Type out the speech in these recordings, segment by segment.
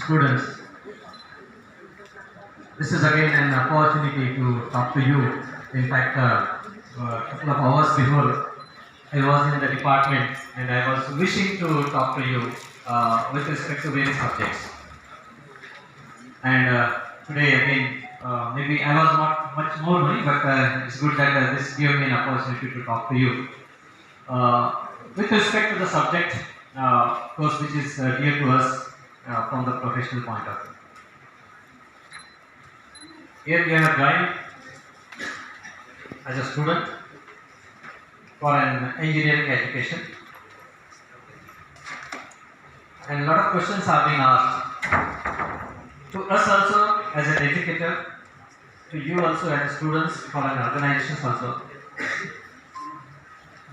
students, this is again an opportunity to talk to you. In fact, a couple of hours before, I was in the department and I was wishing to talk to you with respect to various subjects. And today again, maybe I was not much more knowing, but it's good that this gave me an opportunity to talk to you. With respect to the subject, course which is dear to us from the professional point of view. Here we have joined as a student for an engineering education, and a lot of questions are being asked to us also as an educator, to you also as students for an organization also.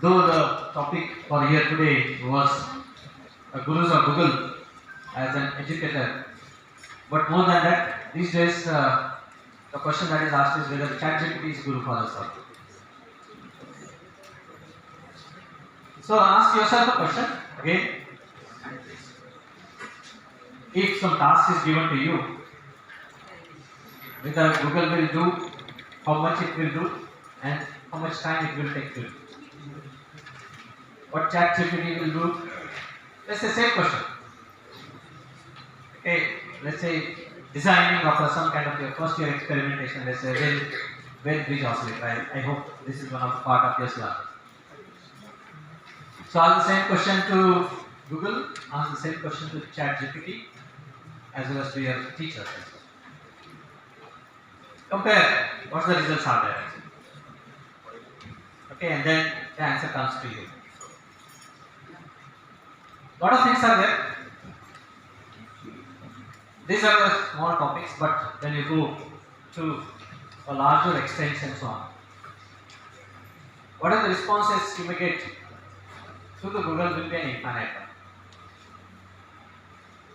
Though the topic for here today was Gurus of Google as an educator, but more than that, these days the question that is asked is whether ChatGPT is Guru for us also. So ask yourself a question again. If some task is given to you, whether Google will do, how much it will do, and how much time it will take to do. What ChatGPT will do? Let's say same question. Okay, let's say designing of some kind of your first year experimentation. Let's say when bridge oscillator. I hope this is one of the part of your syllabus. So ask the same question to Google, ask the same question to ChatGPT, as well as to your teachers. Compare what the results are there. Okay, and then the answer comes to you. Lot of things are there. These are the small topics, but when you go to a larger extent and so on, what are the responses you may get through the Google will be an infinite one.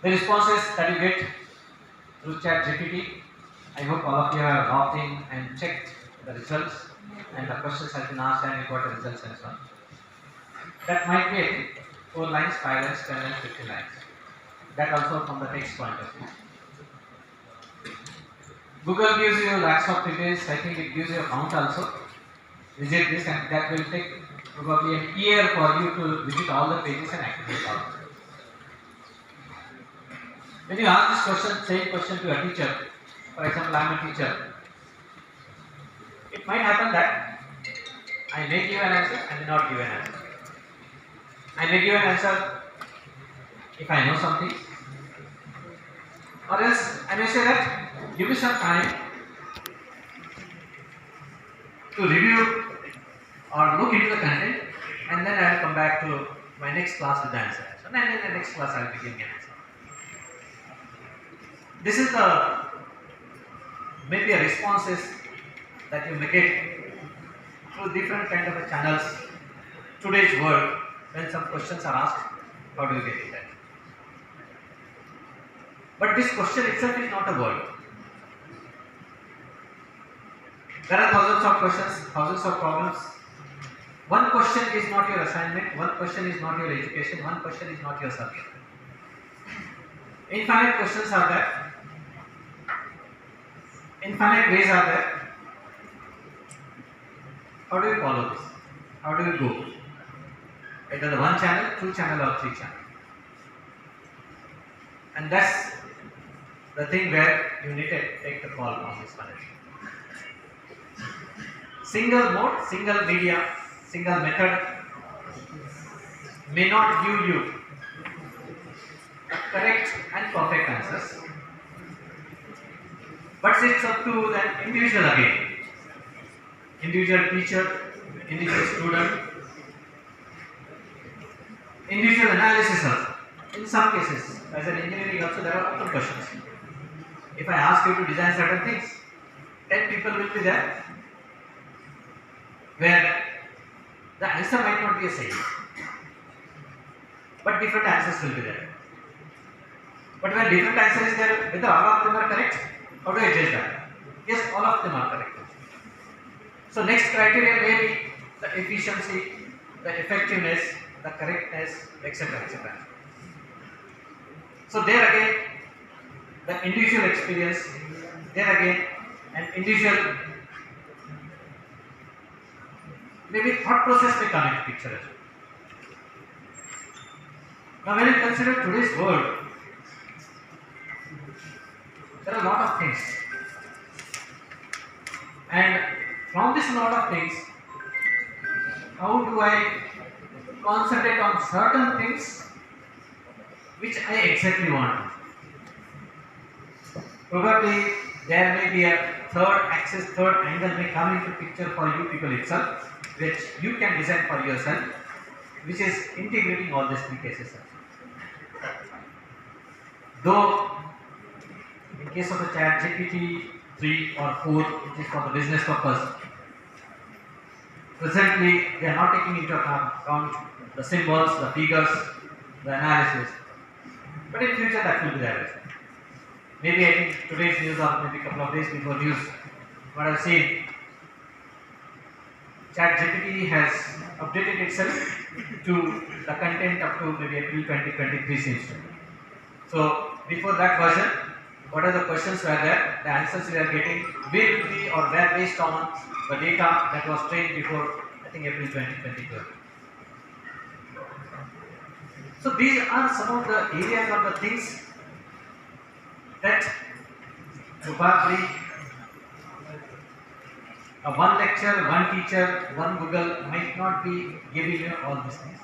The responses that you get through ChatGPT, I hope all of you have logged in and checked the results, and the questions have been asked and you got the results and so on. That might be 4 lines, 5 lines, 10 lines, 50 lines. That also from the text point of view. Google gives you lakhs of details. I think it gives you a count also. Visit this, and that will take probably a year for you to visit all the pages and activate all. When you ask this question, same question to a teacher, for example, I am a teacher, it might happen that I may give an answer, I may not give an answer. I may give an answer if I know something, or else I may say that give me some time to review or look into the content, and then I will come back to my next class with the answer. So then in the next class I will be giving an answer. This is the maybe a responses that you may get through different kind of channels. Today's world, when some questions are asked, how do you get it? But this question itself is not a word. There are thousands of questions, thousands of problems. One question is not your assignment, one question is not your education, one question is not your subject. Infinite questions are there. Infinite ways are there. How do you follow this? How do you go? Either the one channel, 2 channel, or 3 channel. And that's the thing where you need to take the call on this management. Single mode, single media, single method may not give you correct and perfect answers, but it's up to the individual again. Individual teacher, individual student, individual analysis also. In some cases, as an engineering also, there are open questions. If I ask you to design certain things, 10 people will be there, where the answer might not be the same, but different answers will be there. But when different answer is there, whether all of them are correct, how do I judge that? Yes, all of them are correct. So next criteria may be the efficiency, the effectiveness, the correctness, etc. etc. So there again, the individual experience, then again an individual maybe thought process may come into picture as well. Now when you consider today's world, there are a lot of things, and from this lot of things, how do I concentrate on certain things which I exactly want? Probably there may be a third axis, third angle may come into picture for you people itself, which you can design for yourself, which is integrating all these three cases. Though in case of the ChatGPT 3 or 4, which is for the business purpose, presently they are not taking into account the symbols, the figures, the analysis, but in future that will be there as well. Maybe I think today's news or maybe a couple of days before news, what I've seen, ChatGPT has updated itself to the content up to maybe April 2023 seems to be. So before that version, what are the questions were there, the answers we are getting will be or were based on the data that was trained before I think April 2022. So these are some of the areas of the things that probably one lecture, one teacher, one Google might not be giving you all these things.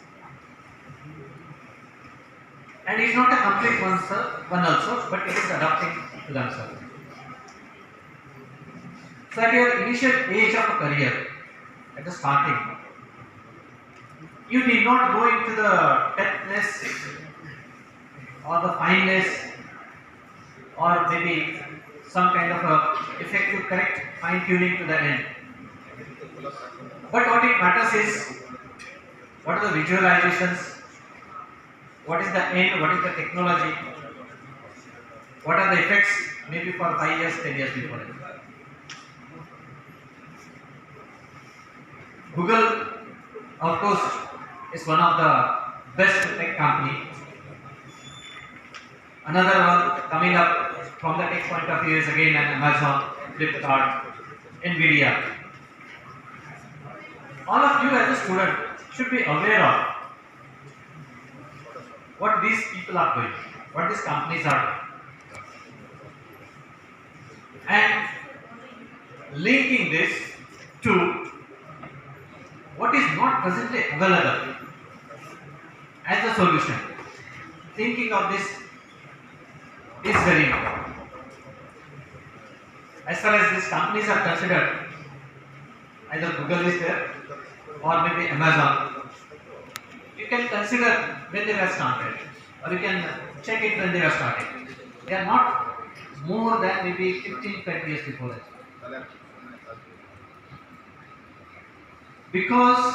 And it's not a complete one also, but it is adapting to themselves. So at your initial age of a career, at the starting, you need not go into the depthness or the fineness or maybe some kind of a effective correct fine tuning to the end. But what it matters is what are the visualizations, what is the end, what is the technology, what are the effects maybe for 5 years, 10 years before it. Google, of course, is one of the best tech company. Another one coming up from the tech point of view is again an Amazon, Flipkart, Nvidia. All of you as a student should be aware of what these people are doing, what these companies are doing. And linking this to what is not presently available as a solution. Thinking of this is very important. As far as these companies are considered, either Google is there or maybe Amazon. You can consider when they were started, or you can check it when they were started. They are not more than maybe 15-20 years before that. Because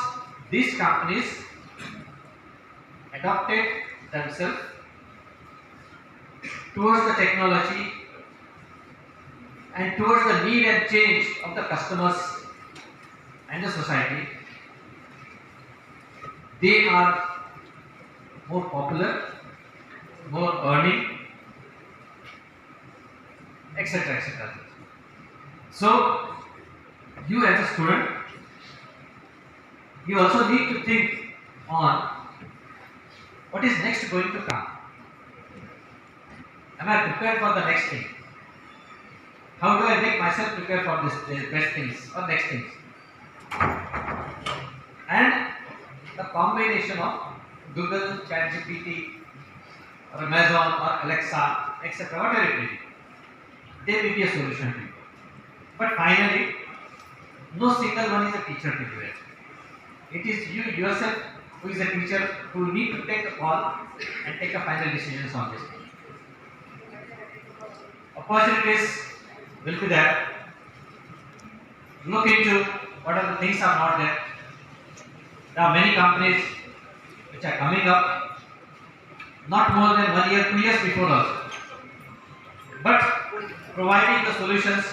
these companies adapted themselves towards the technology and towards the need and change of the customers and the society. They are more popular, more earning, etc. etc. So, you as a student, you also need to think on what is next going to come. Am I prepared for the next thing? How do I make myself prepare for this best things or next things? And the combination of Google, ChatGPT, or Amazon, or Alexa, etc., whatever it may be, there will be a solution to it. But finally, no single one is a teacher to do it. It is you yourself who is a teacher who need to take a call and take a final decisions on this. Opportunities will be there. Look into what are the things are not there. There are many companies which are coming up, not more than 1 year, 2 years before us, but providing the solutions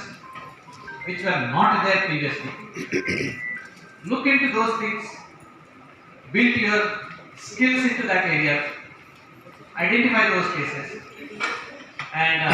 which were not there previously. Look into those things, build your skills into that area, identify those cases, and